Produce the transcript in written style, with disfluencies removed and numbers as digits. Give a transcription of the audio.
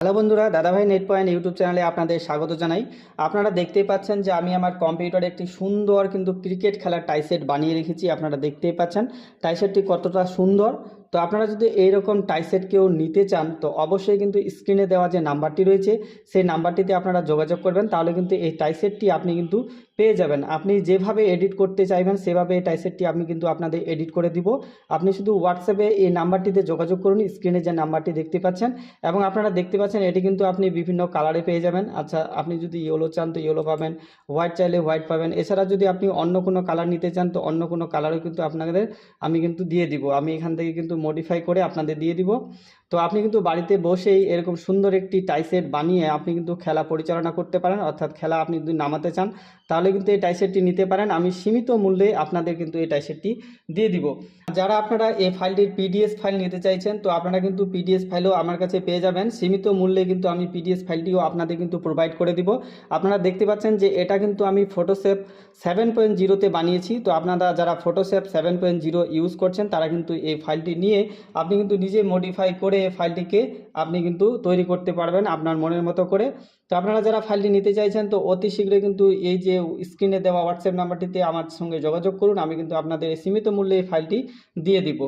Hello বন্ধুরা, দাদাভাই net point YouTube চ্যানেলে আপনাদের স্বাগত জানাই। আপনারা দেখতেই পাচ্ছেন যে আমি আমার কম্পিউটারে একটি সুন্দর কিন্তু ক্রিকেট খেলার টাইসেট বানিয়ে রেখেছি। আপনারা দেখতেই পাচ্ছেন টাইসেটটি কতটা সুন্দর। তো আপনারা যদি এইরকম টাইসেট কেউ নিতে চান তো অবশ্যই কিন্তু স্ক্রিনে দেওয়া যে নাম্বারটি রয়েছে সেই নাম্বারটিতে আপনারা যোগাযোগ করবেন, তাহলে কিন্তু এই টাইসেটটি আপনি কিন্তু পেয়ে যাবেন। আপনি যেভাবে এডিট করতে চাইবেন সেভাবে এই টাইসেটটি আমি কিন্তু আপনাদের এডিট করে দিব। আপনি শুধু হোয়াটসঅ্যাপে এই নাম্বারটিতে যোগাযোগ করুন, স্ক্রিনে যে নাম্বারটি দেখতে পাচ্ছেন। এবং আপনারা দেখতে পাচ্ছেন এটি কিন্তু আপনি বিভিন্ন কালারে পেয়ে যাবেন। আচ্ছা, আপনি যদি ইয়েলো চান তো ইয়েলো পাবেন, হোয়াইট চাইলে হোয়াইট পাবেন। এছাড়া যদি আপনি অন্য কোনো কালার নিতে চান তো অন্য কোনো কালারও কিন্তু আপনাদের আমি কিন্তু দিয়ে দিব। আমি এখান থেকে কিন্তু মডিফাই করে আপনাদের দিয়ে দিব। তো আপনি কিন্তু বাড়িতে বসেই এরকম সুন্দর একটি টাইসেট বানিয়ে আপনি কিন্তু খেলা পরিচালনা করতে পারেন। অর্থাৎ খেলা আপনি যদি নামাতে চান তাহলে কিন্তু এই টাইসেটটি নিতে পারেন। আমি সীমিত মূল্যে আপনাদের কিন্তু এই টাইসেটটি দিয়ে দিব। যারা আপনারা এই ফাইলটির পিডিএফ ফাইল নিতে চাইছেন তো আপনারা কিন্তু পিডিএফ ফাইলও আমার কাছে পেয়ে যাবেন। সীমিত মূল্যে কিন্তু আমি পিডিএফ ফাইলটিও আপনাদের কিন্তু প্রোভাইড করে দিব। আপনারা দেখতে পাচ্ছেন যে এটা কিন্তু আমি ফটোশপ 7.0-তে বানিয়েছি। তো আপনারা যারা ফটোশপ 7.0 ইউজ করছেন তারা কিন্তু এই ফাইলটি নিয়ে আপনি কিন্তু নিজে মডিফাই করে এই ফাইলটিকে আপনি কিন্তু তৈরি করতে পারবেন আপনার মনের মতো করে। তো আপনারা যারা ফাইলটি নিতে চাইছেন তো অতি শীঘ্রই কিন্তু এই যে স্ক্রিনে দেওয়া হোয়াটসঅ্যাপ নাম্বারটিতে আমার সঙ্গে যোগাযোগ করুন। আমি কিন্তু আপনাদের এই সীমিত মূল্যে এই ফাইলটি দিয়ে দিব।